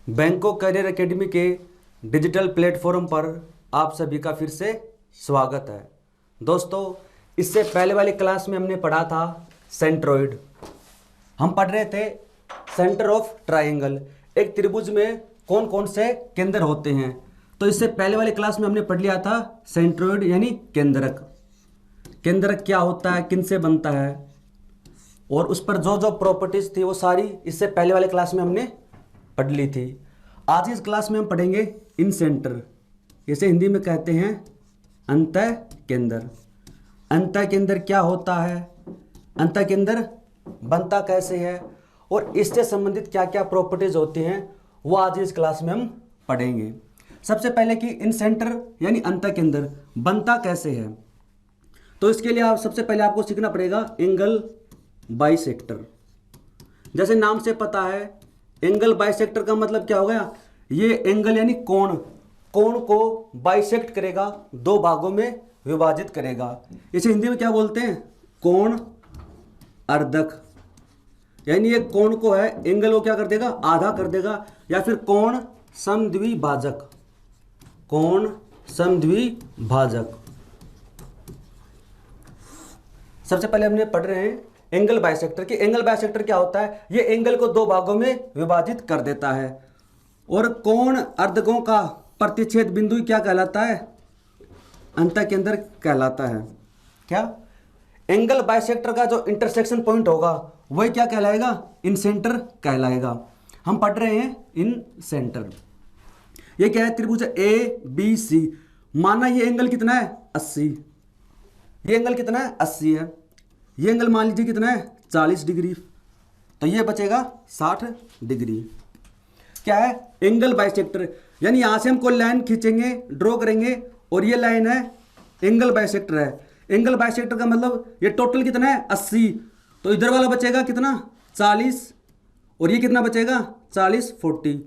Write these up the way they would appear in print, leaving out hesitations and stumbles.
बैंकों career academy के digital platform पर आप सभी का फिर से स्वागत है। दोस्तों, इससे पहले वाली क्लास में हमने पढ़ा था सेंट्रोइड। हम पढ़ रहे थे सेंटर ऑफ ट्राइंगल, एक त्रिभुज में कौन कौन से केंद्र होते हैं। तो इससे पहले वाली क्लास में हमने पढ़ लिया था सेंट्रोइड यानी केंद्रक। केंद्रक क्या होता है, किन से बनता है, और उस पर जो जो प्रॉपर्टीज थी वो सारी इससे पहले वाले क्लास में हमने पढ़ ली थी। आज इस क्लास में हम पढ़ेंगे इन सेंटर, इसे हिंदी में कहते हैं अंतः केंद्र। अंतः केंद्र क्या होता है, अंतः केंद्र बनता कैसे है, और इससे संबंधित क्या क्या प्रॉपर्टीज होती हैं वो आज इस क्लास में हम पढ़ेंगे। सबसे पहले कि इन सेंटर यानी अंतः केंद्र बनता कैसे है, तो इसके लिए सबसे पहले आपको सीखना पड़ेगा एंगल बाइसेक्टर। जैसे नाम से पता है, एंगल बाइसेक्टर का मतलब क्या हो गया, ये एंगल यानी कोण, कोण को बाइसेक्ट करेगा, दो भागों में विभाजित करेगा। इसे हिंदी में क्या बोलते हैं, कोण अर्धक। यानी ये कोण को है, एंगल को क्या कर देगा, आधा कर देगा, या फिर कोण समद्विभाजक, कोण समद्विभाजक। सबसे पहले हमने पढ़ रहे हैं एंगल बाइसेक्टर की। एंगल बाइसेक्टर क्या होता है, ये एंगल को दो भागों में विभाजित कर देता है। और कोण अर्धकों का प्रतिच्छेद बिंदु क्या कहलाता है, अंतः केंद्र कहलाता है। क्या एंगल बाइसेक्टर का जो इंटरसेक्शन पॉइंट होगा वही क्या कहलाएगा, इन सेंटर कहलाएगा। हम पढ़ रहे हैं इन सेंटर। ये क्या है, त्रिभुज ए बी सी। माना ये एंगल कितना है, 80। ये एंगल कितना है, 80 है। ये एंगल मान लीजिए कितना है, 40 डिग्री। तो ये बचेगा 60 डिग्री। क्या है, एंगल बाइसेक्टर। यानी यहां से हम कोई लाइन खींचेंगे, ड्रॉ करेंगे, और ये लाइन है एंगल बाइसेक्टर है। एंगल बाइसेक्टर का मतलब ये टोटल कितना है, 80। तो इधर वाला बचेगा कितना, 40, और ये कितना बचेगा, 40 40।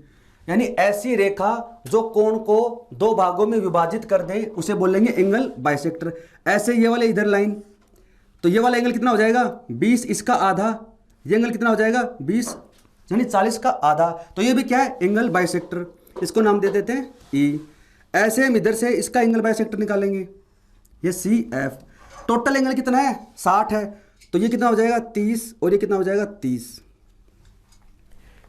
यानी ऐसी रेखा जो कोण को दो भागों में विभाजित कर दे उसे बोलेंगे एंगल बाइसेक्टर। ऐसे ये वाले इधर लाइन, तो ये वाला एंगल कितना हो जाएगा, 20, इसका आधा। ये एंगल कितना हो जाएगा, 20, यानी 40 का आधा। तो ये भी क्या है, एंगल बाइसेक्टर। इसको नाम दे देते हैं ई। ऐसे हम इधर से इसका एंगल बाइसेक्टर निकालेंगे, ये सी एफ। टोटल एंगल कितना है, 60 है। तो ये कितना हो जाएगा, 30, और ये कितना हो जाएगा, 30।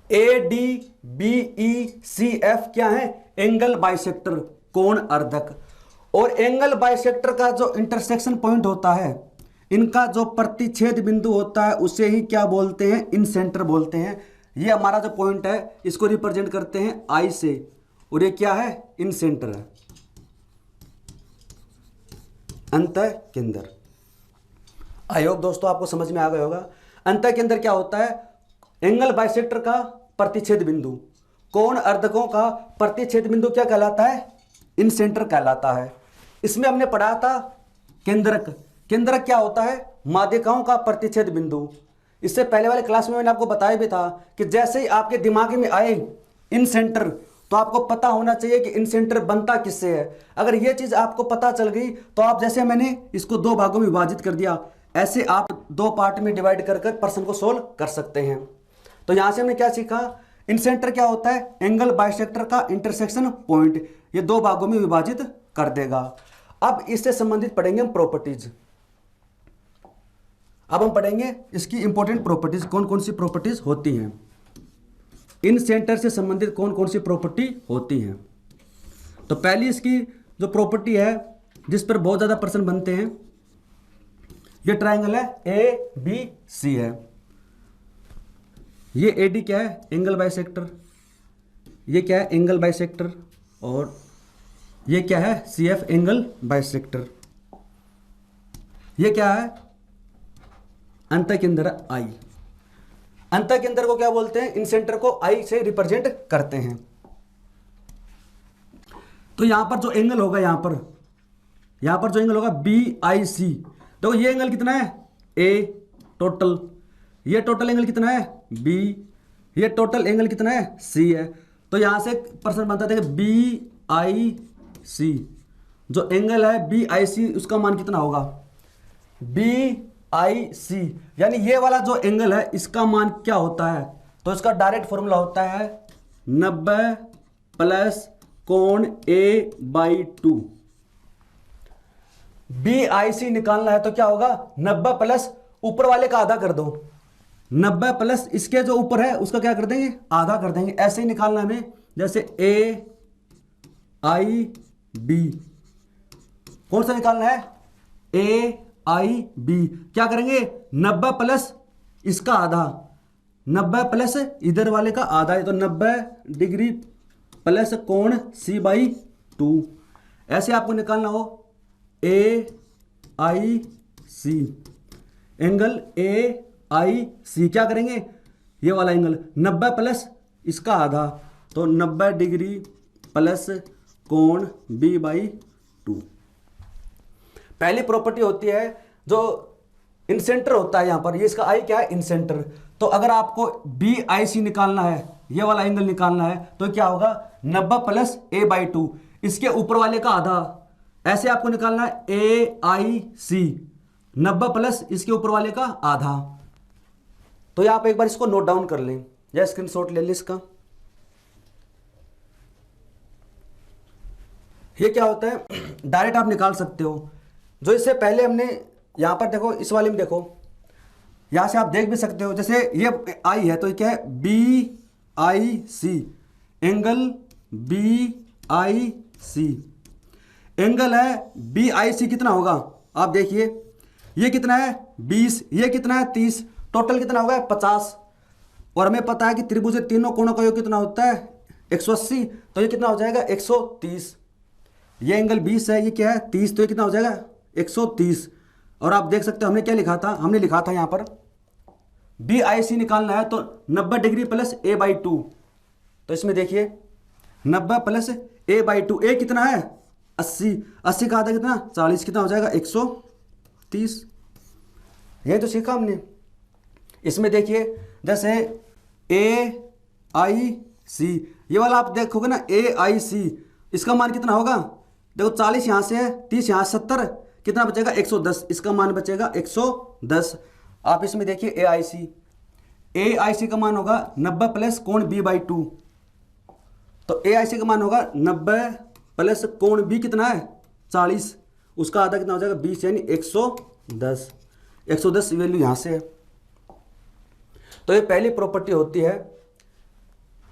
A D B E C F क्या है, एंगल बाइसेक्टर, कोण अर्धक। और एंगल बाइसेक्टर का जो इंटरसेक्शन पॉइंट होता है, इनका जो प्रतिच्छेद बिंदु होता है उसे ही क्या बोलते हैं, इन सेंटर बोलते हैं। ये हमारा जो पॉइंट है इसको रिप्रेजेंट करते हैं आई से, और ये क्या है, इन सेंटर है, अंतः केंद्र। आई होप दोस्तों आपको समझ में आ गया होगा। अंतः केंद्र क्या होता है, एंगल बाइसेक्टर का प्रतिच्छेद बिंदु। कोण अर्धकों का प्रतिच्छेद बिंदु क्या कहलाता है, इन सेंटर कहलाता है। इसमें हमने पढ़ा था केंद्रक। केंद्रक क्या होता है, माध्यिकाओं का प्रतिच्छेद बिंदु। इससे पहले वाले क्लास में मैंने आपको बताया भी था कि जैसे ही आपके दिमाग में आए इन सेंटर, तो आपको पता होना चाहिए कि इन सेंटर बनता किससे है। अगर ये चीज आपको पता चल गई तो आप, जैसे मैंने इसको दो भागों में विभाजित कर दिया, ऐसे आप दो पार्ट में डिवाइड कर प्रश्न को सोल्व कर सकते हैं। तो यहां से हमने क्या सीखा, इन सेंटर क्या होता है, एंगल बाइसेक्टर का इंटरसेक्शन पॉइंट, ये दो भागों में विभाजित कर देगा। अब इससे संबंधित पढ़ेंगे हम प्रॉपर्टीज। अब हम पढ़ेंगे इसकी इंपॉर्टेंट प्रॉपर्टीज, कौन कौन सी प्रॉपर्टीज होती हैं, इन सेंटर से संबंधित कौन कौन सी प्रॉपर्टी होती हैं। तो पहली इसकी जो प्रॉपर्टी है जिस पर बहुत ज्यादा प्रश्न बनते हैं, ये ट्राइंगल है ए बी सी है। ये ए डी क्या है, एंगल बाइसेक्टर। ये क्या है, एंगल बाइसेक्टर। और ये क्या है, सी एफ, एंगल बाइसेक्टर। ये क्या है, अंतः केंद्र आई। अंतः केंद्र को क्या बोलते हैं, इन सेंटर को आई से रिप्रेजेंट करते हैं। तो यहां पर जो एंगल होगा, यहां पर जो एंगल होगा बी आई सी, तो ये एंगल कितना है, ए टोटल। ये टोटल एंगल कितना है, बी। ये टोटल एंगल कितना है, सी है। तो यहां से प्रश्न बनता था कि बी आई सी, जो एंगल है बी आई सी, उसका मान कितना होगा, बी आई सी। यानी ये वाला जो एंगल है इसका मान क्या होता है, तो इसका डायरेक्ट फॉर्मूला होता है 90 प्लस कोण A/2। BIC निकालना है तो क्या होगा, 90 प्लस ऊपर वाले का आधा कर दो, 90 प्लस इसके जो ऊपर है उसका क्या कर देंगे, आधा कर देंगे। ऐसे ही निकालना हमें, जैसे AIB, कौन सा निकालना है, AIB। क्या करेंगे, 90 प्लस इसका आधा, 90 प्लस इधर वाले का आधा है, तो 90 डिग्री प्लस कोण C/2। ऐसे आपको निकालना हो AIC, एंगल AIC। क्या करेंगे, ये वाला एंगल 90 प्लस इसका आधा, तो 90 डिग्री प्लस कोण B/2। पहली प्रॉपर्टी होती है जो इंसेंटर होता है, यहां पर ये इसका आई क्या है, इंसेंटर। तो अगर आपको BIC निकालना है, ये वाला एंगल निकालना है, तो क्या होगा, 90 प्लस A/2, इसके ऊपर वाले का आधा। ऐसे आपको निकालना है AIC, 90 प्लस इसके ऊपर वाले का आधा। तो ये आप एक बार इसको नोट डाउन कर लें या स्क्रीनशॉट ले लें इसका। ये क्या होता है, डायरेक्ट आप निकाल सकते हो। जो इससे पहले हमने यहां पर देखो, इस वाले में देखो, यहां से आप देख भी सकते हो, जैसे ये आई है तो ये क्या है, BIC, एंगल BIC, एंगल है BIC कितना होगा, आप देखिए, ये कितना है 20, ये कितना है 30, टोटल कितना होगा 50। और हमें पता है कि त्रिभुज तीनों कोणों का योग कितना होता है 180, तो ये कितना हो जाएगा 130। ये एंगल 20 है, ये क्या है 30, तो ये कितना हो जाएगा 130। और आप देख सकते हो हमने क्या लिखा था, हमने लिखा था यहाँ पर BIC निकालना है तो 90 डिग्री प्लस A/2। तो इसमें देखिए 90 प्लस A/2, A कितना है 80, 80 का आधा कितना 40, कितना हो जाएगा 130। ये तो सीखा हमने। इसमें देखिए जैसे AIC, ये वाला आप देखोगे ना AIC, इसका मान कितना होगा, देखो 40 यहाँ से है, 30 यहाँ 70, कितना बचेगा 110, इसका मान बचेगा 110। आप इसमें देखिए AIC का मान होगा 90 प्लस कोण B/2, तो AIC का मान होगा 90 प्लस कोण B कितना है 40, उसका आधा कितना हो जाएगा 20, यानी 110। 110 वैल्यू यहाँ से है। तो ये पहली प्रॉपर्टी होती है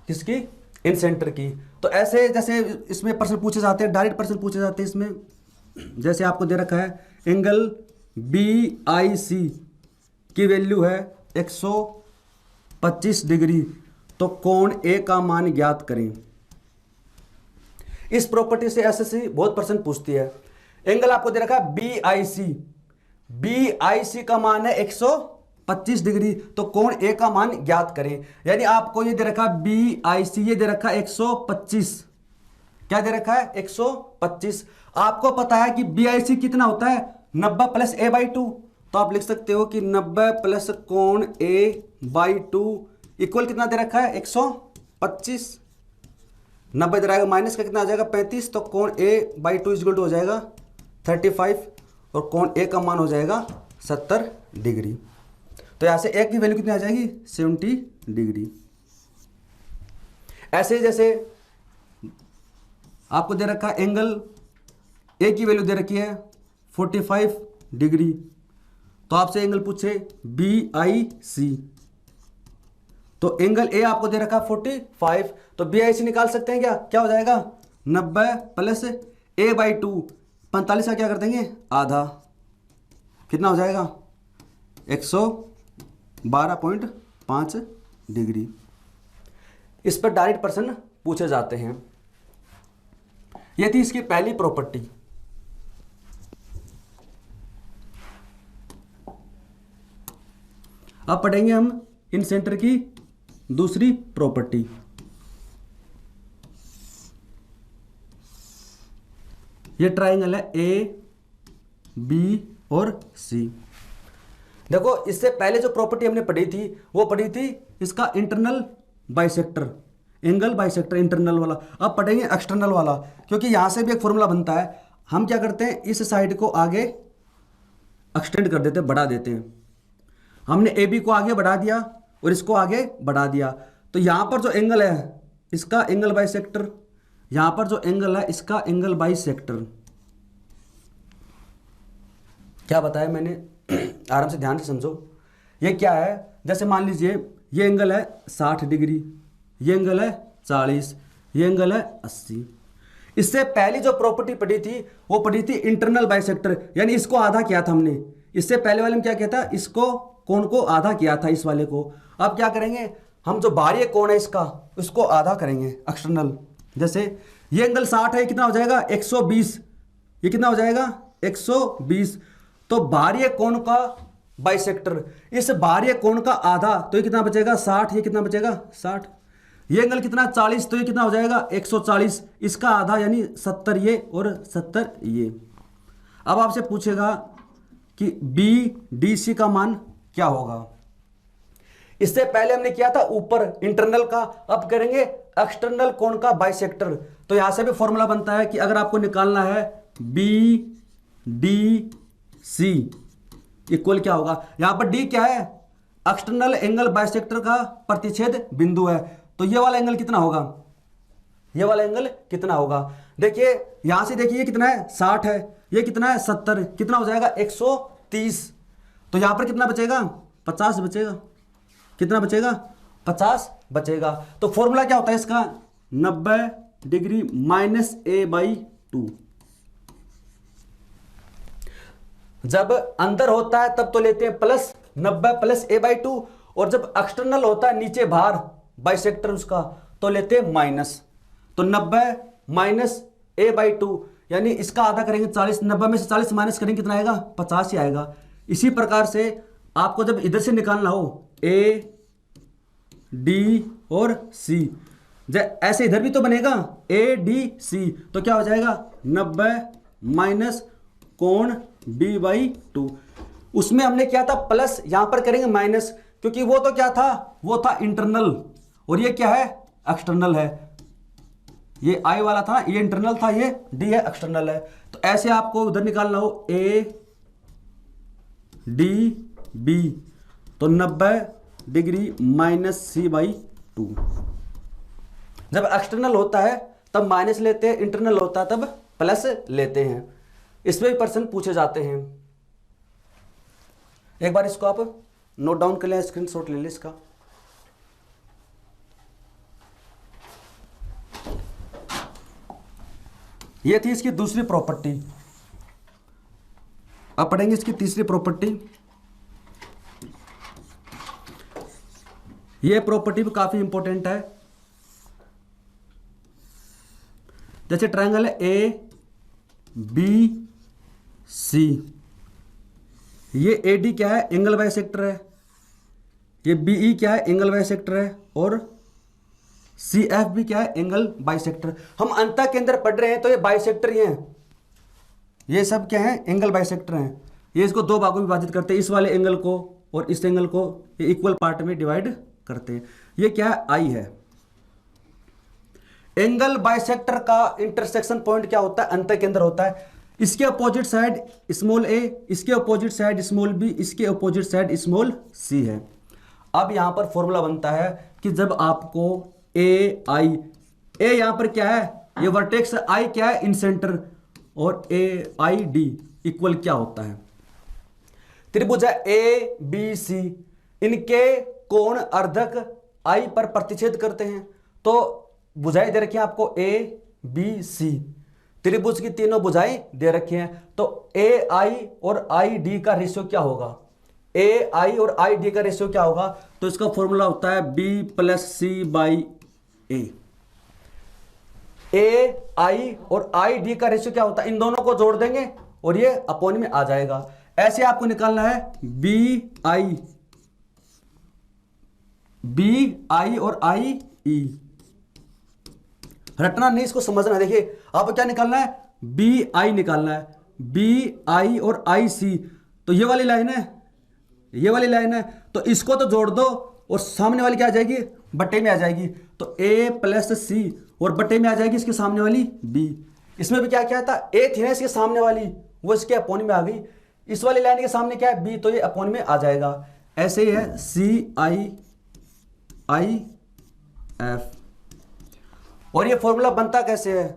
किसकी, इन सेंटर की। तो ऐसे जैसे इसमें प्रश्न पूछे जाते हैं, डायरेक्ट प्रश्न पूछे जाते हैं इसमें, जैसे आपको दे रखा है एंगल BIC की वैल्यू है 125 डिग्री, तो कोण A का मान ज्ञात करें। इस प्रॉपर्टी से एसएससी बहुत प्रश्न पूछती है। एंगल आपको दे रखा है BIC का मान है 125 डिग्री, तो कोण A का मान ज्ञात करें। यानी आपको ये दे रखा है BIC, ये दे रखा है 125, क्या दे रखा है 125। आपको पता है कि BIC कितना होता है 90 प्लस A/2, तो आप लिख सकते हो कि 90 प्लस कोण A/2 इक्वल कितना दे रखा है 125। 90 इधर आएगा, माइनस का कितना आ जाएगा 35, तो कोण A/2 इक्वल टू हो जाएगा 35, और कोण A का मान हो जाएगा 70 डिग्री। तो यहाँ से A की वैल्यू कितनी आ जाएगी 70 डिग्री। ऐसे जैसे आपको दे रखा है एंगल A की वैल्यू दे रखी है 45 डिग्री, तो आपसे एंगल पूछे BIC, तो एंगल A आपको दे रखा 45, तो BIC निकाल सकते हैं क्या, क्या हो जाएगा 90 प्लस A/2, 45 का क्या कर देंगे आधा, कितना हो जाएगा 112.5 डिग्री। इस पर डायरेक्ट प्रश्न पूछे जाते हैं। यह थी इसकी पहली प्रॉपर्टी। अब पढ़ेंगे हम इन सेंटर की दूसरी प्रॉपर्टी। ये ट्राइंगल है AB और C। देखो इससे पहले जो प्रॉपर्टी हमने पढ़ी थी वो पढ़ी थी इसका internal bisector, angle bisector internal वाला। अब पढ़ेंगे एक्सटर्नल वाला, क्योंकि यहां से भी एक फॉर्मूला बनता है। हम क्या करते हैं, इस साइड को आगे एक्सटेंड कर देते हैं, बढ़ा देते हैं। हमने AB को आगे बढ़ा दिया और इसको आगे बढ़ा दिया, तो यहां पर जो एंगल है इसका एंगल बाइसेक्टर, यहां पर जो एंगल है इसका एंगल बाइसेक्टर। क्या बताया मैंने, आराम से ध्यान से समझो। ये क्या है, जैसे मान लीजिए ये एंगल है 60 डिग्री, ये एंगल है 40, ये एंगल है 80। इससे पहली जो प्रॉपर्टी पढ़ी थी वो पढ़ी थी इंटरनल बाइसेक्टर, यानी इसको आधा किया था हमने। इससे पहले वाले में क्या किया था, इसको कोण को आधा किया था इस वाले को। अब क्या करेंगे हम, जो बाह्य कोण है इसका उसको आधा करेंगे एक्सटर्नल। जैसे ये एंगल 60 है, कितना हो जाएगा 120, ये कितना हो जाएगा 120। तो बाह्य कोण का बाइसेक्टर, इस बाह्य कोण का आधा, तो ये कितना बचेगा 60, ये कितना बचेगा 60। ये एंगल कितना 40, तो ये कितना हो जाएगा 140, इसका आधा यानी 70 ये और 70 ये। अब आपसे पूछेगा कि बी डी सी का मान क्या होगा। इससे पहले हमने किया था ऊपर इंटरनल का, अब करेंगे एक्सटर्नल कोण का बाइसेक्टर। तो यहां से भी फॉर्मूला बनता है कि अगर आपको निकालना है बी डी सी इक्वल क्या होगा, यहां पर डी क्या है, एक्सटर्नल एंगल बाइसेक्टर का प्रतिच्छेद बिंदु है। तो ये वाला एंगल कितना होगा, ये वाला एंगल कितना होगा, देखिए यहां से देखिए ये कितना है 60 है, ये कितना है 70, कितना हो जाएगा 130। तो यहां पर कितना बचेगा 50 बचेगा, कितना बचेगा 50 बचेगा। तो फॉर्मूला क्या होता है इसका, 90 डिग्री माइनस a/2। जब अंदर होता है तब तो लेते हैं प्लस 90 प्लस a/2, और जब एक्सटर्नल होता है नीचे बाहर बाइसेक्टर उसका, तो लेते हैं माइनस। तो 90 माइनस a/2 यानी इसका आधा करेंगे 40, 90 में से 40 माइनस करेंगे कितना आएगा 50 ही आएगा। इसी प्रकार से आपको जब इधर से निकालना हो ए डी और सी, ऐसे इधर भी तो बनेगा ए डी सी, तो क्या हो जाएगा 90 माइनस कोण b/2। उसमें हमने क्या था प्लस, यहां पर करेंगे माइनस, क्योंकि वो तो क्या था, वो था इंटरनल और ये क्या है एक्सटर्नल है। ये आई वाला था, ये इंटरनल था, ये डी है एक्सटर्नल है। तो ऐसे आपको उधर निकालना हो ए डी बी, तो 90 डिग्री माइनस c/2। जब एक्सटर्नल होता है तब माइनस लेते हैं, इंटरनल होता है तब प्लस लेते हैं। इसमें भी प्रश्न पूछे जाते हैं। एक बार इसको आप नोट डाउन कर लें, स्क्रीनशॉट ले लें इसका। ये थी इसकी दूसरी प्रॉपर्टी। अब पढ़ेंगे इसकी तीसरी प्रॉपर्टी। ये प्रॉपर्टी भी काफी इंपॉर्टेंट है। जैसे ट्रायंगल है ए बी सी, ये ए डी क्या है एंगल बाइसेक्टर है, ये बी ई क्या है एंगल बाइसेक्टर है, और सी एफ भी क्या है एंगल बाइसेक्टर। हम अंतः के अंदर पढ़ रहे हैं तो ये बाइसेक्टर ही हैं, ये सब क्या है एंगल बाइसेक्टर हैं। ये इसको दो भागों में विभाजित करते हैं, इस वाले एंगल को और इस एंगल को ये इक्वल पार्ट में डिवाइड करते हैं। ये क्या है आई है। एंगल बाइसेक्टर का इंटरसेक्शन पॉइंट क्या होता है, अंतः के अंदर होता है। इसके अपोजिट साइड स्मॉल ए, इसके अपोजिट साइड स्मॉल बी, इसके अपोजिट साइड स्मॉल सी है। अब यहां पर फॉर्मूला बनता है कि जब आपको ए आई, ए यहां पर क्या है ये वर्टेक्स, आई क्या है इन सेंटर, और ए आई डी इक्वल क्या होता है, त्रिभुज है ए बी सी, इनके कोण अर्धक आई पर प्रतिच्छेद करते हैं। तो भुजाएं दे रखी है आपको ए बी सी, त्रिभुज की तीनों भुजाएं दे रखी हैं। तो ए आई और आई डी का रेशियो क्या होगा, ए आई और आई डी का रेशियो क्या होगा, तो इसका फॉर्मूला होता है बी प्लस सी बाई ए आई और आई डी का रेशियो क्या होता है, इन दोनों को जोड़ देंगे और ये अपोन में आ जाएगा। ऐसे आपको निकालना है बी आई और आई ई, रटना नहीं, इसको समझना। देखिए आपको क्या निकालना है, बी आई निकालना है, बी आई और आई सी, तो ये वाली लाइन है, ये वाली लाइन है, तो इसको तो जोड़ दो और सामने वाली क्या आ जाएगी बट्टे में आ जाएगी। तो a प्लस सी और बट्टे में आ जाएगी इसके सामने वाली b। इसमें भी क्या क्या था, a थी ना इसके सामने वाली, वो इसके अपोन में आ गई। इस वाली लाइन के सामने क्या है b, तो ये अपोन में आ जाएगा। ऐसे ही है सी आई आई एफ। और ये फॉर्मूला बनता कैसे है,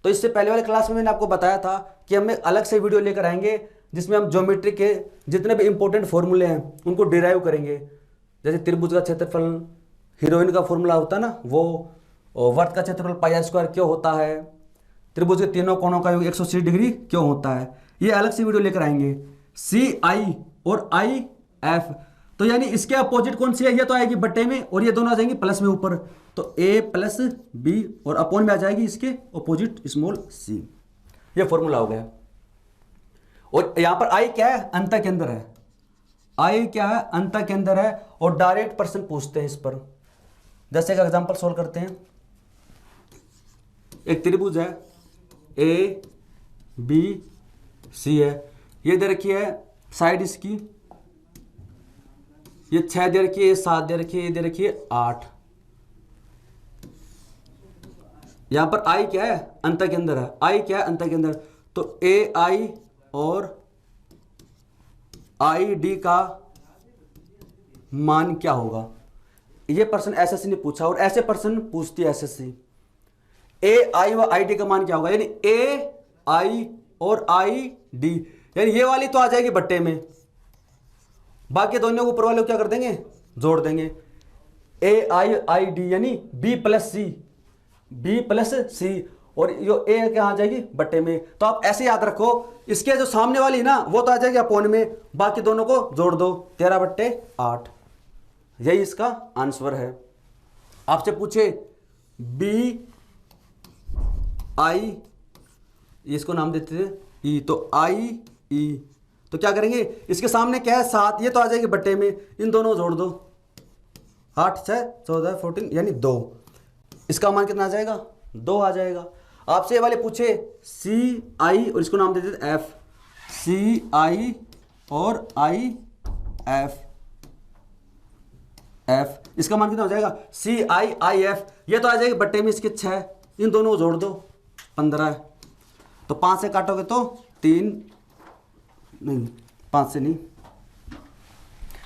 तो इससे पहले वाले क्लास में मैंने आपको बताया था कि हम एक अलग से वीडियो लेकर आएंगे जिसमें हम ज्योमेट्री के जितने भी इंपॉर्टेंट फॉर्मूले हैं उनको डिराइव करेंगे। जैसे त्रिभुज का क्षेत्रफल, हीरोइन का फॉर्मूला होता है ना वो, वर्त का क्षेत्रफल पाई आर स्क्वायर क्यों होता है, त्रिभुज के तीनों कोणों का योग 180 डिग्री क्यों होता है, ये अलग से वीडियो लेकर आएंगे। सी आई और आई एफ, तो यानी इसके अपोजिट कौन सी है, ये तो आएगी बट्टे में और ये दोनों आ जाएंगी प्लस में ऊपर, तो ए प्लस बी और अपॉन में आ जाएगी इसके अपोजिट स्मॉल सी। ये फॉर्मूला हो गया। और यहां पर आई क्या है, अंत के अंदर है, आई क्या है, अंत के अंदर है। और डायरेक्ट प्रश्न पूछते हैं इस पर। जैसे एक एग्जांपल सोल्व करते हैं। एक त्रिभुज है ए बी सी है, ये दे रखी है साइड इसकी, ये 6 दे रखी है, ये 7 दे रखी है, ये दे रखी है 8। यहां पर आई क्या है, अंत के अंदर है, आई क्या है, अंत के अंदर, तो ए आई और आई डी का मान क्या होगा। ये प्रश्न एसएससी ने पूछा और ऐसे प्रश्न पूछती है एसएससी। ए आई व आई डी का मान क्या होगा, यानी ए आई और आई डी, यानी ये वाली तो आ जाएगी बट्टे में, बाकी दोनों को ऊपर वाले को क्या कर देंगे, जोड़ देंगे। ए आई आई डी यानी बी प्लस सी, बी प्लस सी, और यो ए क्या आ जाएगी बट्टे में। तो आप ऐसे याद रखो, इसके जो सामने वाली ना वो तो आ जाएगी अपोन में, बाकी दोनों को जोड़ दो, 13/8। यही इसका आंसर है। आपसे पूछे बी आई, इसको नाम देते थे ई, तो आई ई, तो क्या करेंगे, इसके सामने क्या है 7, ये तो आ जाएगी बट्टे में, इन दोनों को जोड़ दो, 8 6 14 14 यानी 2। इसका मान कितना आ जाएगा, 2 आ जाएगा। आपसे ये वाले पूछे सी आई और इसको नाम देते थे एफ, सी आई और आई एफ, एफ इसका मान कितना हो जाएगा, सी आई आई एफ, ये तो आ जाएगी बट्टे में इसके 6, इन दोनों को जोड़ दो 15 है। तो 5 से काटोगे तो 3 नहीं, 5 से नहीं,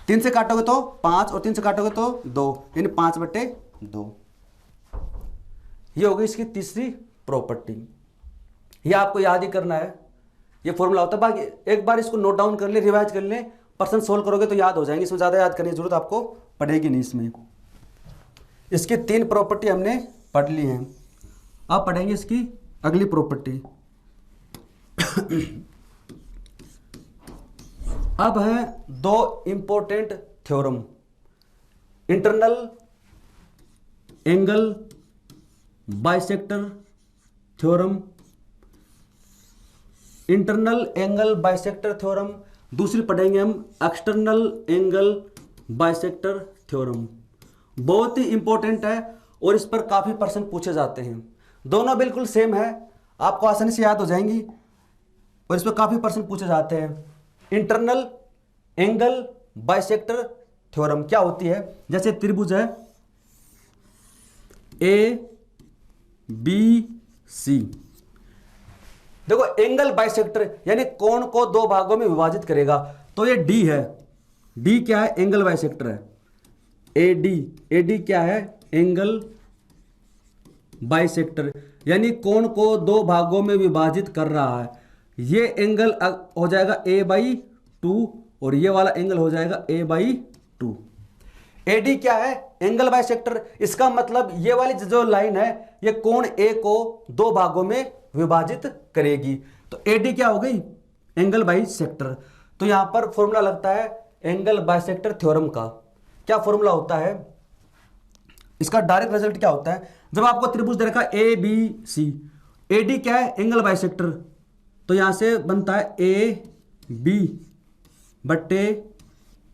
3 से काटोगे तो 5 और 3 से काटोगे तो 2, यानी 5/2। ये होगी इसकी तीसरी प्रॉपर्टी। ये आपको याद ही करना है, ये फॉर्मूला होता है। बाकी एक बार इसको नोट डाउन कर ले, रिवाइज कर ले, पर्सन सोल्व करोगे तो याद हो जाएंगे, इसमें ज़्यादा याद करने की जरूरत आपको पड़ेगी नहीं। इसमें इसकी 3 प्रॉपर्टी हमने पढ़ ली हैं, अब पढ़ेंगे इसकी अगली प्रॉपर्टी। अब है 2 important theorem, internal angle bisector theorem, internal angle bisector theorem, दूसरी पढ़ेंगे हम एक्सटर्नल एंगल बाइसेक्टर थ्योरम। बहुत ही इंपॉर्टेंट है और इस पर काफ़ी प्रश्न पूछे जाते हैं। दोनों बिल्कुल सेम है, आपको आसानी से याद हो जाएंगी और इस पर काफ़ी प्रश्न पूछे जाते हैं। इंटरनल एंगल बाइसेक्टर थ्योरम क्या होती है, जैसे त्रिभुज है ए बी सी, देखो एंगल बाइसेक्टर यानी कोण को 2 भागों में विभाजित करेगा, तो ये डी है, डी क्या है, एंगल बाइसेक्टर है। ए डी क्या है, एंगल बाइसेक्टर, यानी कोण को 2 भागों में विभाजित कर रहा है। ये एंगल हो जाएगा a/2 और ये वाला एंगल हो जाएगा a/2। AD क्या है, एंगल बाइसेक्टर, इसका मतलब ये वाली जो लाइन है ये कोण A को 2 भागों में विभाजित करेगी, तो AD क्या हो गई, एंगल बाइसेक्टर। तो यहां पर फॉर्मूला लगता है एंगल बाइसेक्टर थ्योरम का। क्या फॉर्मूला होता है इसका, डायरेक्ट रिजल्ट क्या होता है, जब आपको त्रिभुज दे रखा ए बी सी, AD क्या है, एंगल बाइसेक्टर, तो यहां से बनता है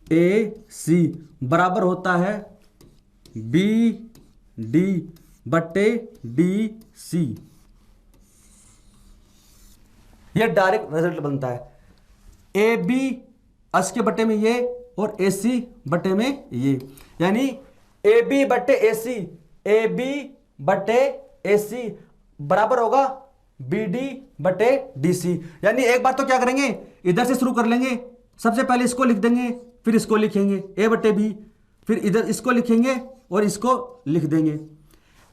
AB/AC बराबर होता है BD/DC। ये डायरेक्ट रिजल्ट बनता है। AB अस के बटे में ये और AC बटे में ये, यानी AB/AC, AB/AC बराबर होगा BD/DC। यानी एक बार तो क्या करेंगे, इधर से शुरू कर लेंगे, सबसे पहले इसको लिख देंगे, फिर इसको लिखेंगे A/B, फिर इधर इसको लिखेंगे और इसको लिख देंगे।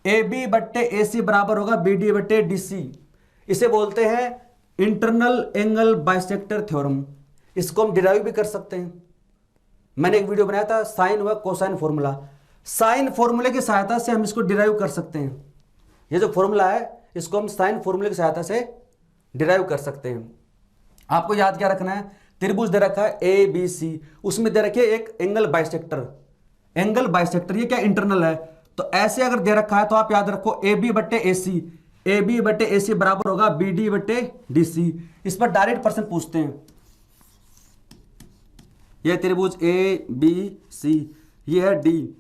ए बी बट्टे ए सी बराबर होगा बी डी बट्टे डी सी। इसे बोलते हैं इंटरनल एंगल बाइसेक्टर थ्योरम। इसको हम डिराइव भी कर सकते हैं। मैंने एक वीडियो बनाया था साइन व कोसाइन फॉर्मूला। साइन फॉर्मूले की सहायता से हम इसको डिराइव कर सकते हैं। ये जो फॉर्मूला है इसको हम साइन फॉर्मूले की सहायता से डिराइव कर सकते हैं। आपको याद क्या रखना है, त्रिभुज दे रखा है ए बी सी, उसमें दे रखे एक एंगल बाइसेक्टर। एंगल बाइसेक्टर ये क्या इंटरनल है, तो ऐसे अगर दे रखा है तो आप याद रखो ए बी बट्टे ए सी, ए बी बट्टे ए सी बराबर होगा बी डी बट्टे डी सी। इस पर डायरेक्ट प्रश्न पूछते हैं। ये त्रिभुज ए बी सी, ये है डी,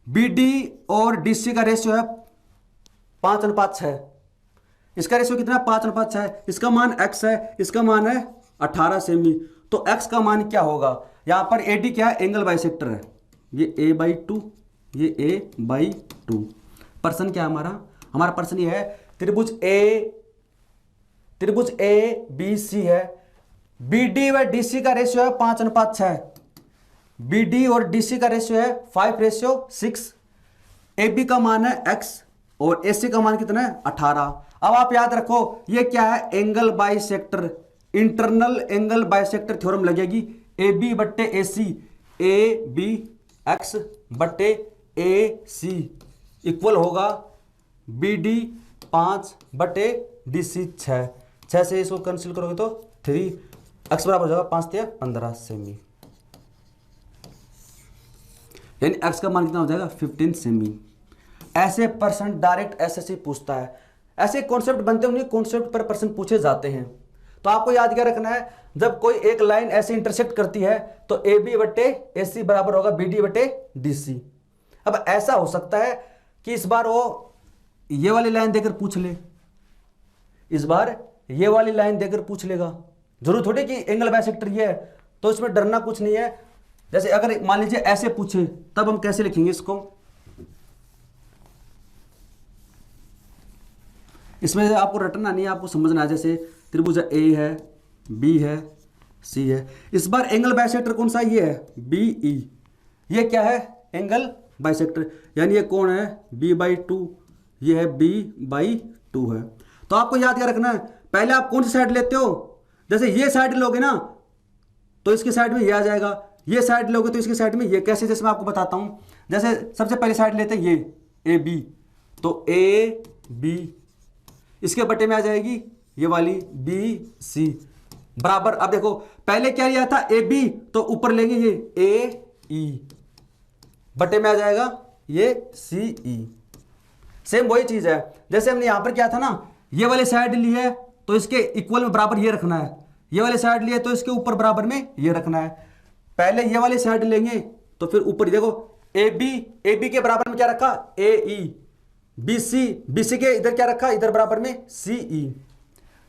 बी डी और डी सी का रेशियो है 5:6। इसका रेशियो कितना है 5:6। इसका मान x है, इसका मान है 18 सेमी। तो x का मान क्या होगा, यहां पर ए डी क्या है, एंगल बाइसेक्टर है। ये a/2, ये a/2। पर्सन क्या है हमारा पर्सन ये है त्रिभुज ए बी सी है। बी डी व डी सी का रेशियो है 5:6। बी डी और डी सी का रेशियो है 5:6। ए बी का मान है x और ए सी का मान कितना है 18। अब आप याद रखो ये क्या है, angle bisector, internal angle bisector theorem लगेगी। ए बी बट्टे ए सी, ए बी एक्स बट्टे ए सी इक्वल होगा बी डी 5 बट्टे डी सी 6 से इसको कैंसिल करोगे तो 3, एक्स बराबर हो जाएगा 5 × 15 सेमी, यानी एक्स का मान कितना हो जाएगा 15 सेमी। ऐसे पर्सन डायरेक्ट एसएससी पूछता है। ऐसे कॉन्सेप्ट बनते होंगे, कॉन्सेप्ट पर प्रश्न पूछे जाते हैं। तो आपको याद क्या रखना है, जब कोई एक लाइन ऐसे इंटरसेक्ट करती है तो ए बी बट्टे ए सी बराबर होगा बी डी बट्टे डी सी। अब ऐसा हो सकता है कि इस बार वो ये वाली लाइन देकर पूछ ले, इस बार ये वाली लाइन देकर पूछ लेगा। जरूर थोड़ी कि एंगल बाइसेक्टर ये है, तो इसमें डरना कुछ नहीं है। जैसे अगर मान लीजिए ऐसे पूछे तब हम कैसे लिखेंगे इसको, इसमें आपको रटना नहीं है, आपको समझना है। जैसे त्रिभुज ए है, बी है, सी है। इस बार एंगल बाइसेक्टर कौन सा, ये है बी ई। ये क्या है, एंगल बाइसेक्टर, यानी ये कौन है b/2, ये है b/2 है। तो आपको याद क्या रखना है, पहले आप कौन सी साइड लेते हो। जैसे ये साइड लोगे ना तो इसकी साइड में ये आ जाएगा, ये साइड लोगे तो इसकी साइड में ये। कैसे, जैसे मैं आपको बताता हूं। जैसे सबसे पहले साइड लेते हैं ये ए बी, तो ए बी इसके बटे में आ जाएगी ये वाली बी सी बराबर। अब देखो पहले क्या लिया था ए बी, तो ऊपर लेंगे ये ए ई, बटे में आ जाएगा ये सी ई। सेम वही चीज है। जैसे हमने यहां पर क्या था ना, ये वाली साइड ली है तो इसके इक्वल में बराबर ये रखना है, ये वाली साइड ली है तो इसके ऊपर बराबर में ये रखना है। पहले ये वाली साइड लेंगे तो फिर ऊपर देखो ए बी के बराबर में क्या रखा, ए ई। बी सी के इधर क्या रखा, इधर बराबर में सी ई।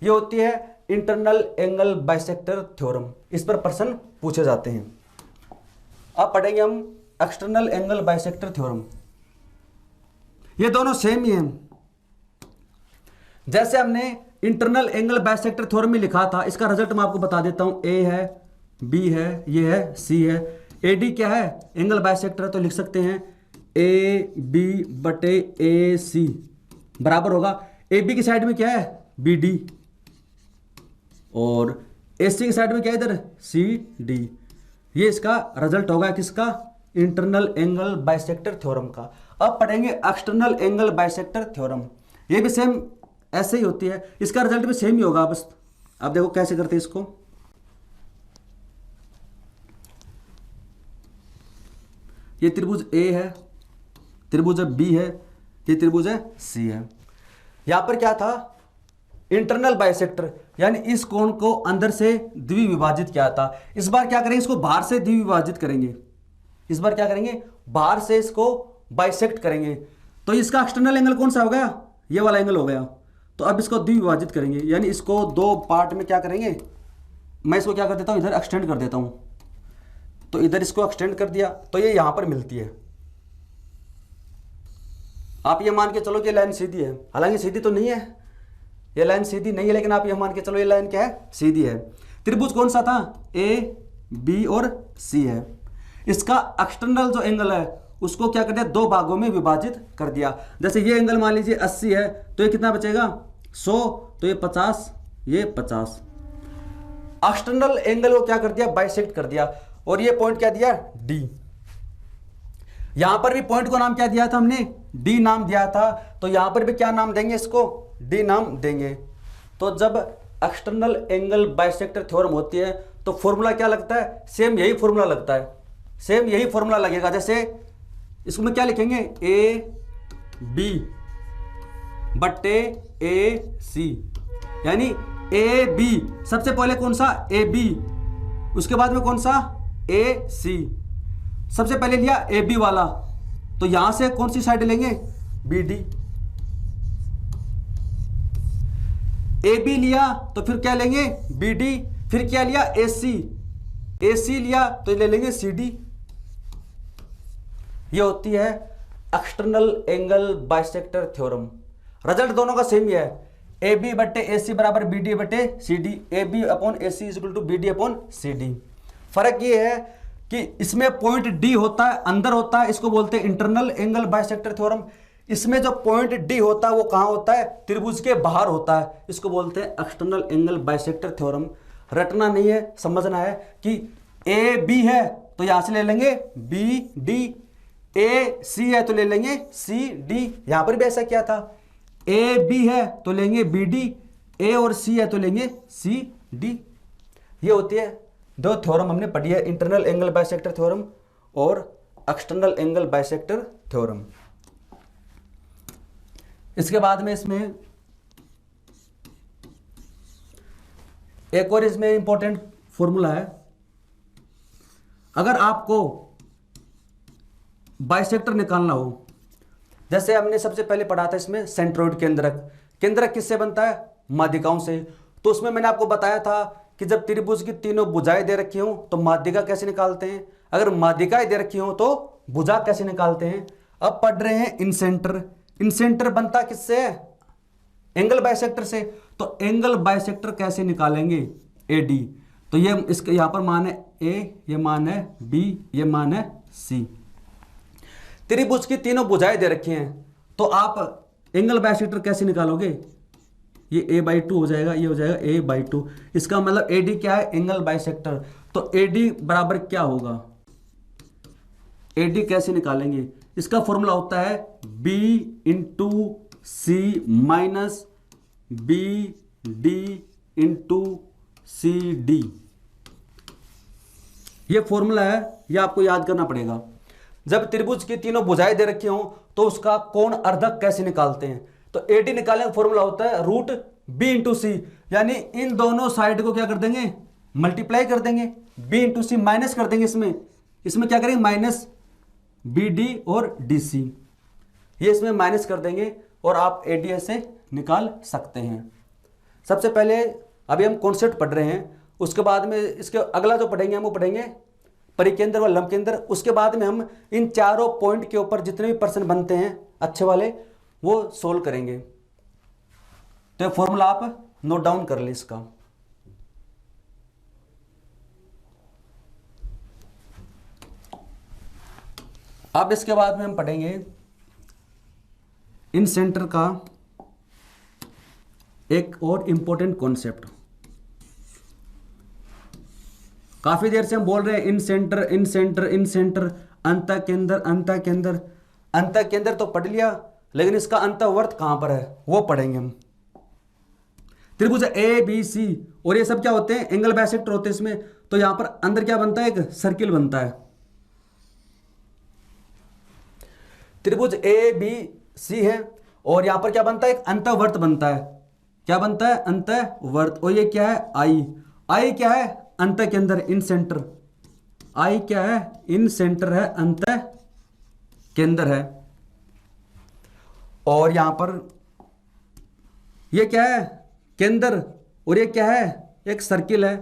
ये होती है इंटरनल एंगल बाइसेक्टर थ्योरम। इस पर प्रश्न पूछे जाते हैं। अब पढ़ेंगे हम एक्सटर्नल एंगल बाइसेक्टर थ्योरम। ये दोनों सेम ही हैं। जैसे हमने इंटरनल एंगल बाइसेक्टर थ्योरम में लिखा था, इसका रिजल्ट मैं आपको बता देता हूं। ए है, बी है, ये है, सी है। ए डी क्या है, एंगल बाइसेक्टर, तो लिख सकते हैं ए बी बटे ए सी बराबर होगा, ए बी की साइड में क्या है बी डी, और ए सी की साइड में क्या है इधर सी डी। ये इसका रिजल्ट होगा किसका, इंटरनल एंगल बाइसेक्टर थ्योरम का। अब पढ़ेंगे एक्सटर्नल एंगल बाइसेक्टर थ्योरम। ये भी सेम ऐसे ही होती है, इसका रिजल्ट भी सेम ही होगा। बस अब देखो कैसे करते हैं इसको। ये त्रिभुज ए है, त्रिभुज बी है, ये त्रिभुज सी है। यहां पर क्या था, इंटरनल बाइसेक्टर, यानी इस कोण को अंदर से द्विविभाजित किया था। इस बार क्या करेंगे, इसको बाहर से द्विविभाजित करेंगे। इस बार क्या करेंगे, बाहर से इसको बाइसेक्ट करेंगे। तो इसका एक्सटर्नल एंगल कौन सा हो गया, ये वाला एंगल हो गया। तो अब इसको द्विविभाजित करेंगे, यानी इसको दो पार्ट में क्या करेंगे, मैं इसको क्या कर देता हूं, इधर एक्सटेंड कर देता हूं। तो इधर इसको एक्सटेंड कर दिया तो ये यहां पर मिलती है। आप ये मान के चलो कि लाइन सीधी है, हालांकि सीधी तो नहीं है, ये लाइन सीधी नहीं है, लेकिन आप ये मान के चलो ये लाइन क्या है, सीधी है। त्रिभुज कौन सा था, ए बी और सी है। इसका एक्सटर्नल जो एंगल है उसको क्या कर दिया, दो भागों में विभाजित कर दिया। जैसे ये एंगल मान लीजिए 80 है, तो ये कितना बचेगा 100, तो ये 50, ये 50। एक्सटर्नल एंगल को क्या कर दिया, बाइसेक्ट कर दिया। और ये पॉइंट क्या दिया, डी। यहां पर भी पॉइंट को नाम क्या दिया था हमने, डी नाम दिया था। तो यहां पर भी क्या नाम देंगे, इसको डी नाम देंगे। तो जब एक्सटर्नल एंगल बाइसेक्टर थ्योरम होती है तो फॉर्मूला क्या लगता है, सेम यही फॉर्मूला लगता है, सेम यही फॉर्मूला लगेगा। जैसे इसमें क्या लिखेंगे, ए बी बट्टे ए सी, यानी ए बी, सबसे पहले कौन सा, ए बी, उसके बाद में कौन सा, ए सी। सबसे पहले लिया ए बी वाला, तो यहां से कौन सी साइड लेंगे, बी डी। ए बी लिया तो फिर क्या लेंगे, बी डी। फिर क्या लिया, ए सी, ए सी लिया तो ले लेंगे सी डी। ये होती है external angle bisector theorem. Result दोनों का सेम ही है, ए बी बट्टे ए सी बराबर बी डी बट्टे C D, A B upon A C equal to B D upon C D. फर्क ये है कि इसमें पॉइंट डी होता है, अंदर होता है, इसको बोलते हैं इंटरनल एंगल बाइसेक्टर थ्योरम। इसमें जो पॉइंट डी होता है वो कहां होता है, त्रिभुज के बाहर होता है, इसको बोलते हैं एक्सटर्नल एंगल बाइसेक्टर थ्योरम। रटना नहीं है, समझना है कि ए बी है तो यहां से ले लेंगे बी डी, ए सी है तो ले लेंगे सी डी। यहां पर भी ऐसा क्या था, ए बी है तो लेंगे बी डी, ए और सी है तो लेंगे सी डी। ये होती है दो थ्योरम हमने पढ़ी है, इंटरनल एंगल बाइसेक्टर थ्योरम और एक्सटर्नल एंगल बाइसेक्टर थ्योरम। इसके बाद में इसमें एक और इसमें इंपॉर्टेंट फॉर्मूला है। अगर आपको बाइसेक्टर निकालना हो, जैसे हमने सबसे पहले पढ़ा था इसमें सेंट्रोइड केंद्रक। केंद्रक किससे बनता है, माध्यिकाओं से। तो उसमें मैंने आपको बताया था कि जब त्रिभुज की तीनों भुजाएं दे रखी हो तो माध्यिका कैसे निकालते हैं, अगर माध्यिकाएं दे रखी हो तो भुजा कैसे निकालते हैं। अब पढ़ रहे हैं इनसेंटर। इनसेंटर बनता किससे है, एंगल बाइसेक्टर से। तो एंगल बाइसेक्टर कैसे निकालेंगे, ए डी। तो ये इसके यहां पर मान है ए, ये मान है बी, ये मान है सी। त्रिभुज की तीनों भुजाएं दे रखी हैं तो आप एंगल बाइसेक्टर कैसे निकालोगे, ये a/2 हो जाएगा, ये हो जाएगा a/2। इसका मतलब AD क्या है, एंगल बाइसेक्टर। तो AD बराबर क्या होगा, AD कैसे निकालेंगे, इसका फॉर्मूला होता है B इंटू सी माइनस BD इंटू CD। ये फॉर्मूला है, ये आपको याद करना पड़ेगा। जब त्रिभुज की तीनों भुजाएं दे रखी हों तो उसका कोण अर्धक कैसे निकालते हैं। तो AD निकालने का फॉर्मूला होता है रूट B इंटू सी, यानी इन दोनों साइड को क्या कर देंगे, मल्टीप्लाई कर देंगे, B इंटू सी माइनस कर देंगे। इसमें क्या करेंगे, माइनस BD और DC, ये इसमें माइनस कर देंगे और आप AD से निकाल सकते हैं। सबसे पहले अभी हम कॉन्सेप्ट पढ़ रहे हैं, उसके बाद में इसके अगला जो पढ़ेंगे हम वो पढ़ेंगे परिकेंद्र व लंब केंद्र। उसके बाद में हम इन चारों पॉइंट के ऊपर जितने भी प्रश्न बनते हैं अच्छे वाले वो सोल्व करेंगे। तो फॉर्मूला आप नोट डाउन कर ले इसका। अब इसके बाद में हम पढ़ेंगे इन सेंटर का एक और इंपॉर्टेंट कॉन्सेप्ट। काफी देर से हम बोल रहे हैं इन सेंटर इन सेंटर इन सेंटर, अंत केंद्र अंत केंद्र। अंत केंद्र तो पढ़ लिया, लेकिन इसका अंतःवर्त कहां पर है वो पढ़ेंगे हम। त्रिभुज ABC और ये सब क्या होते हैं, एंगल बाइसेक्टर होते हैं इसमें। तो यहां पर अंदर क्या बनता है, एक सर्किल बनता है। त्रिभुज ABC है और यहां पर क्या बनता है, एक अंतःवर्त बनता है। क्या बनता है, अंतःवर्त। और ये क्या है, आई क्या है, अंत केंद्र इन सेंटर। आई क्या है, इन सेंटर है, अंत केंद्र है। और यहां पर ये क्या है, केंद्र, और ये क्या है, एक सर्किल है।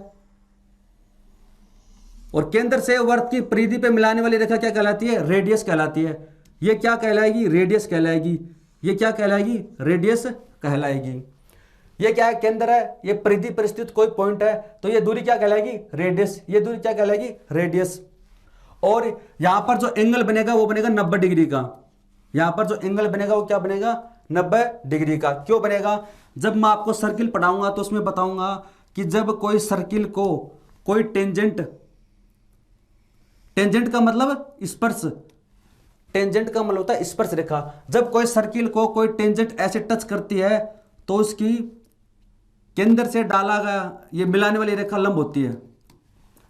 और केंद्र से वर्त की परिधि पे मिलाने वाली रेखा क्या कहलाती है, रेडियस कहलाती है। ये क्या कहलाएगी, रेडियस कहलाएगी। ये क्या कहलाएगी, रेडियस कहलाएगी। ये क्या है, केंद्र है, ये परिधि पर स्थित कोई पॉइंट है तो ये दूरी क्या कहलाएगी, रेडियस। ये दूरी क्या कहलाएगी, रेडियस। और यहां पर जो एंगल बनेगा वो बनेगा 90 डिग्री का। यहां पर जो एंगल बनेगा वो क्या बनेगा, 90 डिग्री का। क्यों बनेगा, जब मैं आपको सर्किल पढ़ाऊंगा तो उसमें बताऊंगा कि जब कोई सर्किल को कोई टेंजेंट, टेंजेंट का मतलब स्पर्श, टेंजेंट का मतलब होता है स्पर्श रेखा। जब कोई सर्किल को कोई टेंजेंट ऐसे टच करती है तो उसकी केंद्र से डाला गया ये मिलाने वाली रेखा लंब होती है।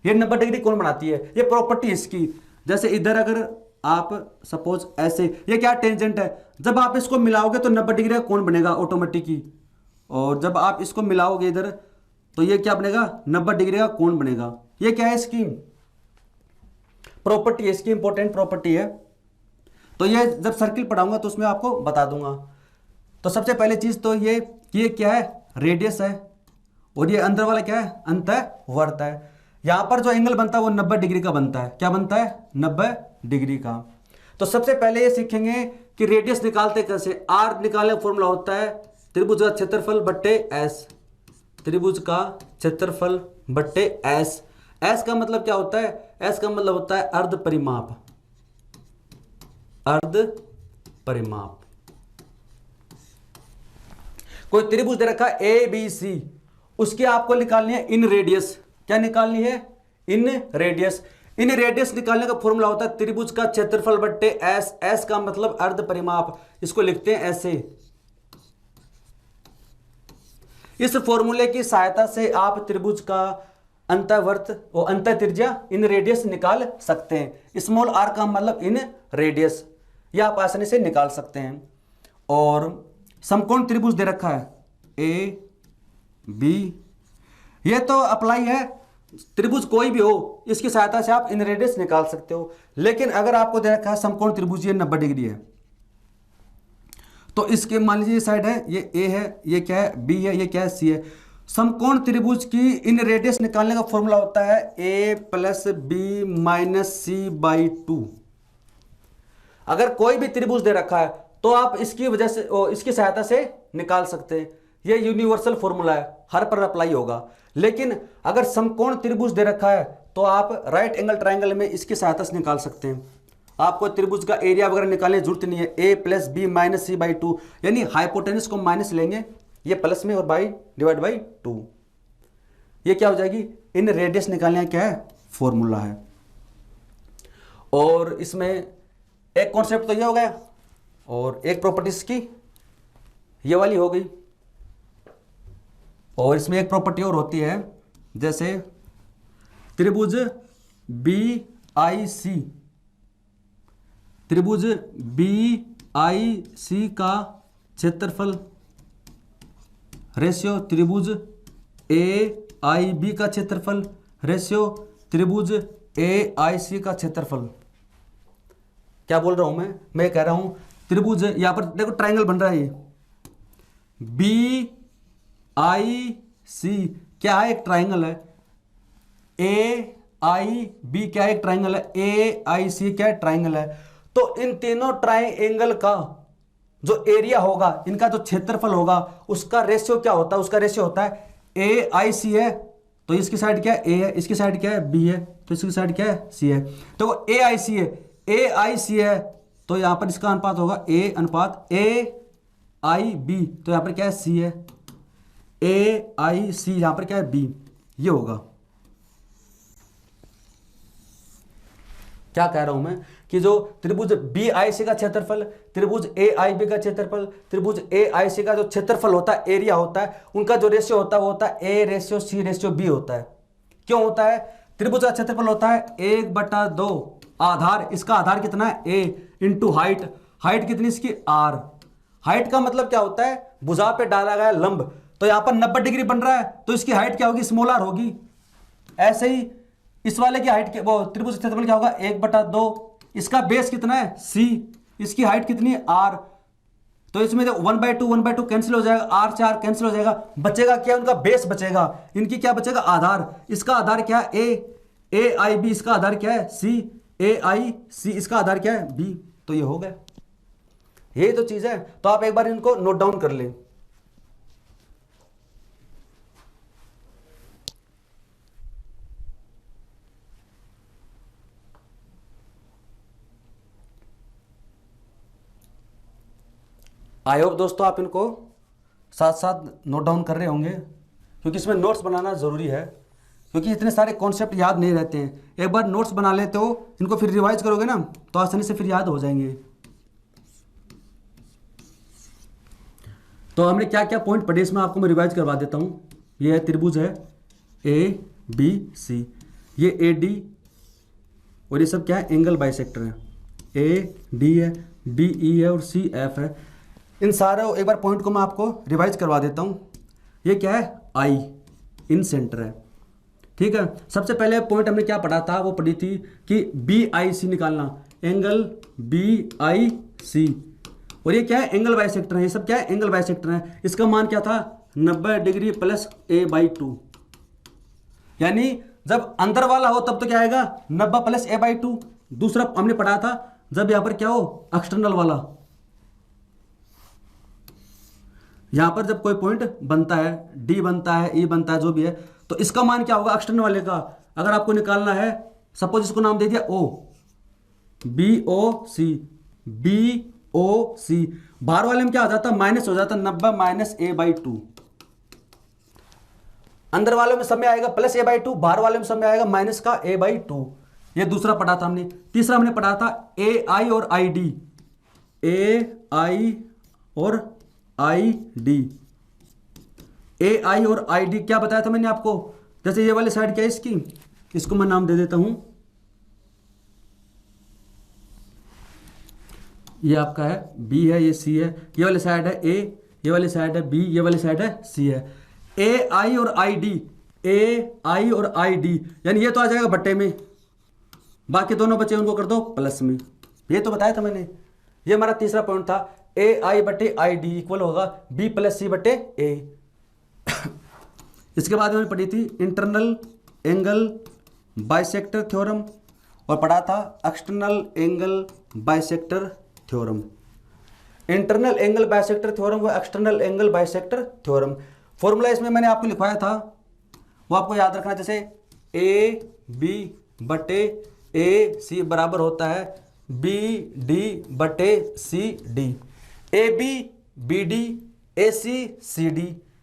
ये 90 डिग्री कौन बनाती है, ये प्रॉपर्टी इसकी। जैसे इधर अगर आप सपोज ऐसे, ये क्या टेंजेंट है, जब आप इसको मिलाओगे तो 90 डिग्री का कोण बनेगा ऑटोमेटिक ही। और जब आप इसको मिलाओगे इधर तो ये क्या बनेगा, 90 डिग्री का कोण बनेगा। ये क्या है, इसकी प्रॉपर्टी है, इसकी इंपॉर्टेंट प्रॉपर्टी है। तो ये जब सर्किल पढ़ाऊंगा तो उसमें आपको बता दूंगा। तो सबसे पहले चीज तो ये कि ये क्या है, रेडियस है, और ये अंदर वाला क्या है, अंतःवर्त है। यहां पर जो एंगल बनता है वो 90 डिग्री का बनता है। क्या बनता है, 90 डिग्री का। तो सबसे पहले ये सीखेंगे कि रेडियस निकालते कैसे। आर निकालने का फॉर्मूला होता है त्रिभुज का क्षेत्रफल बट्टे एस, त्रिभुज का क्षेत्रफल बट्टे एस। एस का मतलब क्या होता है, एस का मतलब होता है अर्ध परिमाप, अर्ध परिमाप। कोई त्रिभुज दे रखा है ए बी सी, उसकी आपको निकालनी है इन रेडियस। क्या निकालनी है, इन रेडियस। इन रेडियस निकालने का फॉर्मूला होता है त्रिभुज का क्षेत्रफल बट्टे एस। एस का मतलब अर्ध परिमाप, इसको लिखते हैं ऐसे। इस फॉर्मूले की सहायता से आप त्रिभुज का अंतःवर्त और अंतः त्रिज्या इन रेडियस निकाल सकते हैं। स्मॉल आर का मतलब इन रेडियस, यह आप आसानी से निकाल सकते हैं। और समकोण त्रिभुज दे रखा है ए बी, ये तो अप्लाई है, त्रिभुज कोई भी हो इसकी सहायता से आप इन रेडियस निकाल सकते हो। लेकिन अगर आपको दे रखा है समकोण त्रिभुज, ये 90 डिग्री है, तो इसके मान लीजिए ये साइड है, ये ए है, ये क्या है, बी है, ये क्या है, सी है। समकोण त्रिभुज की इन रेडियस निकालने का फॉर्मूला होता है A plus B minus C by 2। अगर कोई भी त्रिभुज दे रखा है तो आप इसकी वजह से, इसकी सहायता से निकाल सकते हैं। यह यूनिवर्सल फॉर्मूला है, हर पर अप्लाई होगा। लेकिन अगर समकोण त्रिभुज दे रखा है तो आप राइट एंगल ट्रायंगल में इसकी सहायता से निकाल सकते हैं। आपको त्रिभुज का एरिया वगैरह निकालने की जरूरत नहीं है। A plus B minus C by 2, यानी हाइपोटेनस को माइनस लेंगे, ये प्लस में, और बाई डिवाइड बाई 2, ये क्या हो जाएगी, इन रेडियस निकालने का क्या है, फॉर्मूला है। और इसमें एक कॉन्सेप्ट तो ये हो गया, और एक प्रॉपर्टीज की ये वाली हो गई। और इसमें एक प्रॉपर्टी और होती है, जैसे त्रिभुज बी आई सी, त्रिभुज बी आई सी का क्षेत्रफल रेशियो त्रिभुज ए आई बी का क्षेत्रफल रेशियो त्रिभुज ए आई सी का क्षेत्रफल। क्या बोल रहा हूं मैं कह रहा हूं त्रिभुज, यहां पर देखो ट्रायंगल बन रहा है, ये बी आई सी क्या है, एक ट्रायंगल है। ए आई बी क्या है, एक ट्रायंगल है। ए आई सी क्या है, ट्रायंगल है। तो इन तीनों ट्रायंगल का जो एरिया होगा, इनका जो क्षेत्रफल होगा, उसका रेशियो क्या होता है, उसका रेशियो होता है ए आई सी है तो इसकी साइड क्या है, ए है, इसकी साइड क्या है, बी है, तो इसकी साइड क्या है, सी है। तो वो ए आई सी है, ए आई सी है, तो यहां पर इसका अनुपात होगा ए अनुपात ए आई बी, तो यहां पर क्या है, सी है, ए आई सी, यहां पर क्या है, बी, ये होगा। क्या कह रहा हूं मैं कि जो त्रिभुज बी आई सी का क्षेत्रफल, त्रिभुज ए आई बी का क्षेत्रफल, त्रिभुज ए आई सी का जो क्षेत्रफल होता है, एरिया होता है, उनका जो रेशियो होता है वो होता है A ratio C ratio B होता है। क्यों होता है, त्रिभुज का क्षेत्रफल होता है 1/2 आधार, इसका आधार कितना है, ए, इंटू हाइट, हाइट कितनी इसकी, आर। हाइट का मतलब क्या होता है, भुजा पे डाला गया लंब। तो यहां पर 90 डिग्री बन रहा है तो इसकी हाइट क्या होगी, स्मॉल आर होगी। ऐसे ही इस वाले की हाइट, वो त्रिभुज क्षेत्रफल क्या होगा, 1/2, इसका बेस कितना है, सी, इसकी हाइट कितनी है, आर। तो इसमें 1/2 कैंसिल हो जाएगा, आर से आर कैंसिल हो जाएगा, बचेगा क्या, उनका बेस बचेगा, इनकी क्या बचेगा, आधार। इसका आधार क्या है, ए आई बी, इसका आधार क्या है, सी, ए आई सी, इसका आधार क्या है, बी। तो ये हो गया, यही तो चीज है। तो आप एक बार इनको नोट डाउन कर लें। आई होप दोस्तों आप इनको साथ साथ नोट डाउन कर रहे होंगे, क्योंकि इसमें नोट्स बनाना ज़रूरी है, क्योंकि इतने सारे कॉन्सेप्ट याद नहीं रहते हैं। एक बार नोट्स बना लेते हो, इनको फिर रिवाइज करोगे ना तो आसानी से फिर याद हो जाएंगे। तो हमने क्या क्या पॉइंट पढ़े इसमें आपको मैं रिवाइज करवा देता हूँ। ये है त्रिभुज है ABC, ये AD और ये सब क्या है, एंगल बाइसेक्टर है। AD है, BE है और CF है। इन सारे एक बार पॉइंट को मैं आपको रिवाइज करवा देता हूँ। ये क्या है, I इन सेंटर है, ठीक है। सबसे पहले पॉइंट हमने क्या पढ़ा था, वो पढ़ी थी कि BIC निकालना, एंगल BIC, और ये क्या है, एंगल बाइसेक्टर है। ये सब क्या है, एंगल बाइसेक्टर है। इसका मान क्या था, 90 डिग्री प्लस A/2, यानी जब अंदर वाला हो तब तो क्या आएगा, 90 प्लस A/2। दूसरा हमने पढ़ा था जब यहां पर क्या हो, एक्सटर्नल वाला, यहां पर जब कोई पॉइंट बनता है, D बनता है, E बनता है, जो भी है, तो इसका मान क्या होगा एक्सटर्नल वाले का। अगर आपको निकालना है, सपोज इसको नाम दे दिया O, BOC, बाहर वाले में क्या हो जाता, माइनस हो जाता, 90 माइनस A/2। अंदर वाले में समय आएगा प्लस A/2, बाहर वाले में समय आएगा माइनस का A/2। ये दूसरा पढ़ा था हमने। तीसरा हमने पढ़ा था AI और ID, AI और ID, AI और ID क्या बताया था मैंने आपको। जैसे ये वाली साइड क्या है इसकी, इसको मैं नाम दे देता हूं, ये आपका है B है, ये C है, ये वाली साइड है A, ये वाली साइड है B, ये वाली साइड है C है। AI और ID, AI और ID, यानी ये तो आ जाएगा बट्टे में, बाकी दोनों बचे उनको कर दो प्लस में। ये तो बताया था मैंने। ये हमारा तीसरा पॉइंट था, AI बटे ID इक्वल होगा B प्लस C बटे A। इसके बाद मैंने पढ़ी थी इंटरनल एंगल बाइसेक्टर थ्योरम, और पढ़ा था external angle bisector theorem. Internal angle bisector theorem व external angle bisector theorem, formula इसमें मैंने आपको लिखवाया था, वो आपको याद रखना। जैसे AB बटे AC बराबर होता है BD बटे CD, AB BD AC CD,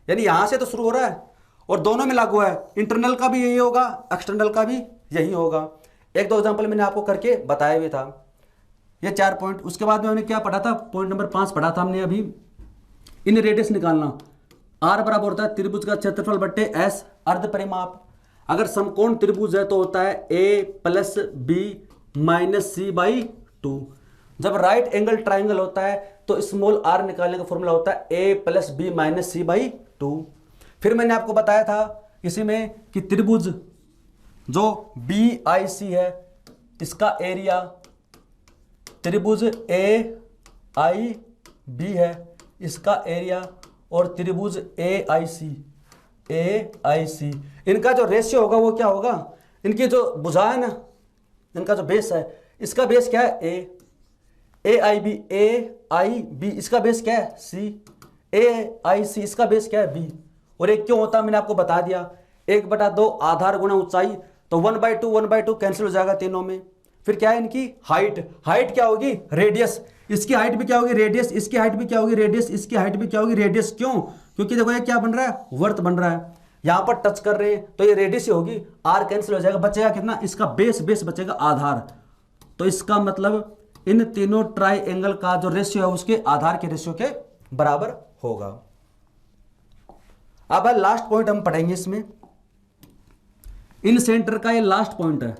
यानी यहां से तो शुरू हो रहा है और दोनों में लागू है। इंटरनल का भी यही होगा, एक्सटर्नल का भी यही होगा। एक दो एग्जांपल मैंने आपको करके बताया भी था। ये 4 पॉइंट। उसके बाद में हमने क्या पढ़ा था, पॉइंट नंबर 5 पढ़ा था हमने अभी, इन रेडियस निकालना। R बराबर होता है त्रिभुज का क्षेत्रफल बट्टे S अर्ध परिमाप। अगर समकोण त्रिभुज है तो होता है A plus B minus C/2। जब राइट एंगल ट्राइंगल होता है तो स्मॉल r निकालने का फॉर्मूला होता है A plus B minus C/2। फिर मैंने आपको बताया था इसी में कि त्रिभुज जो BIC है, इसका एरिया, त्रिभुज AIB है, इसका एरिया, और त्रिभुज AIC, इनका जो रेशियो होगा वो क्या होगा, इनकी जो भुजा है ना, इनका जो बेस है, इसका बेस क्या है AIB, इसका बेस क्या है C, AIC इसका बेस क्या है B। और एक क्यों होता है मैंने आपको बता दिया, 1/2 आधार गुणा ऊंचाई, तो 1/2 कैंसिल हो जाएगा तीनों में। फिर क्या है इनकी हाइट क्या होगी, रेडियस, इसकी हाइट भी क्या होगी रेडियस, इसकी हाइट भी क्या होगी रेडियस, इसकी हाइट भी क्या होगी रेडियस। क्यों, क्योंकि देखो ये क्या बन रहा है, वर्त बन रहा है, यहां पर टच कर रहे हैं तो ये रेडियस ही होगी, r कैंसिल हो जाएगा, बचेगा कितना, इसका बेस बचेगा आधार। तो इसका मतलब इन तीनों ट्राई एंगल का जो रेशियो है उसके आधार के रेशियो के बराबर होगा। अब लास्ट पॉइंट हम पढ़ेंगे इसमें, इन सेंटर का ये लास्ट पॉइंट है,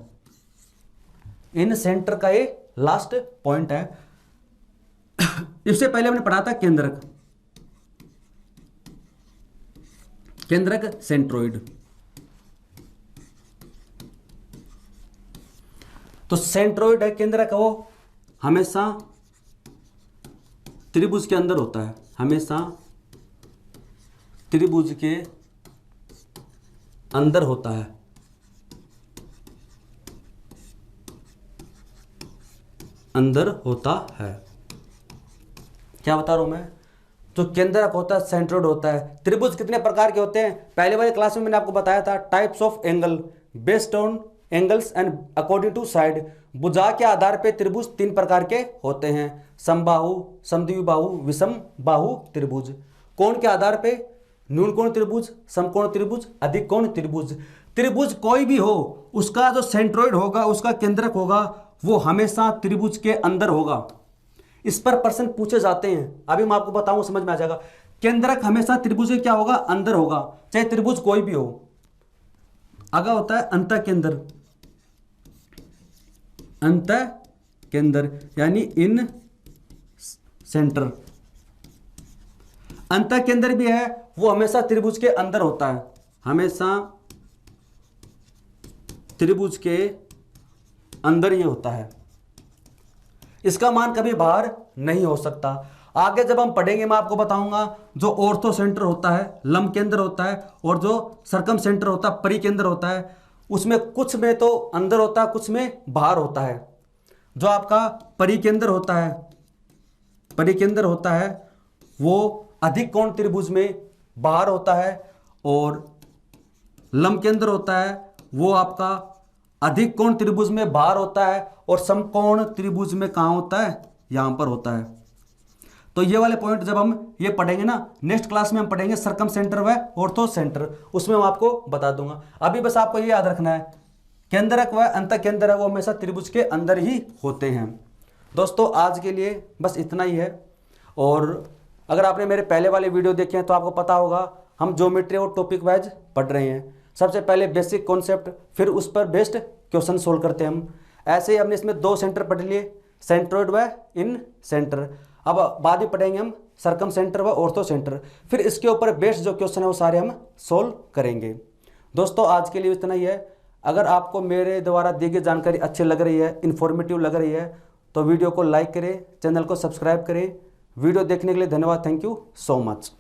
इन सेंटर का ये लास्ट पॉइंट है। इससे पहले हमने पढ़ा था केंद्रक, सेंट्रोइड। तो सेंट्रोइड है केंद्रक, वो हमेशा त्रिभुज के अंदर होता है, हमेशा त्रिभुज के अंदर होता है। अंदर होता है, क्या बता रहा हूं मैं, जो केंद्रक होता है सेंट्रोइड होता है। त्रिभुज कितने प्रकार के होते हैं, पहले वाली क्लास में मैंने आपको बताया था, types of angle based on angles and according to side. भुजा के आधार पे त्रिभुज 3 प्रकार के होते हैं, समबाहु, समद्विबाहु, विषम बाहु त्रिभुज। कोण के आधार पे न्यून कोण त्रिभुज, समकोण त्रिभुज, अधिक कोण त्रिभुज। त्रिभुज कोई भी हो, उसका जो सेंट्रोइड होगा, उसका केंद्रक होगा, वो हमेशा त्रिभुज के अंदर होगा। इस पर प्रश्न पूछे जाते हैं, अभी मैं आपको बताऊं, समझ में आ जाएगा। केंद्रक हमेशा त्रिभुज के क्या होगा, अंदर होगा, चाहे त्रिभुज कोई भी हो। अगला होता है अंतः केंद्र, अंतः केंद्र यानी इन सेंटर। अंतः केंद्र भी है, वो हमेशा त्रिभुज के अंदर होता है, हमेशा त्रिभुज के अंदर ही होता है। इसका मान कभी बाहर नहीं हो सकता। आगे जब हम पढ़ेंगे मैं आपको बताऊंगा, जो ऑर्थो सेंटर होता है, लंब केंद्र होता है, और जो सरकम सेंटर होता है, परिकेंद्र होता है, उसमें कुछ में तो अंदर होता है, कुछ में बाहर होता है। जो आपका परिकेंद्र होता है, परिकेंद्र होता है, वो अधिक कोण त्रिभुज में बाहर होता है, और लंब केंद्र होता है, वो आपका अधिक कोण त्रिभुज में बाहर होता है, और समकोण त्रिभुज में कहाँ होता है, यहां पर होता है। तो ये वाले पॉइंट जब हम ये पढ़ेंगे ना, नेक्स्ट क्लास में हम पढ़ेंगे सरकम सेंटर व ऑर्थो सेंटर, उसमें मैं आपको बता दूंगा। अभी बस आपको ये याद रखना है, केंद्रक व अंतः केंद्र है वो हमेशा त्रिभुज के अंदर ही होते हैं। दोस्तों आज के लिए बस इतना ही है। और अगर आपने मेरे पहले वाले वीडियो देखे हैं तो आपको पता होगा हम ज्योमेट्री और टॉपिक वाइज पढ़ रहे हैं। सबसे पहले बेसिक कॉन्सेप्ट, फिर उस पर बेस्ड क्वेश्चन सोल्व करते हैं हम। ऐसे ही हमने इसमें 2 सेंटर पढ़ लिए, सेंट्रोइड व इन सेंटर। अब बाद में पढ़ेंगे हम सरकम सेंटर व ऑर्थो सेंटर, फिर इसके ऊपर बेस्ड जो क्वेश्चन है वो सारे हम सोल्व करेंगे। दोस्तों आज के लिए इतना ही है। अगर आपको मेरे द्वारा दी गई जानकारी अच्छी लग रही है, इन्फॉर्मेटिव लग रही है, तो वीडियो को लाइक करें, चैनल को सब्सक्राइब करें। वीडियो देखने के लिए धन्यवाद, थैंक यू सो मच।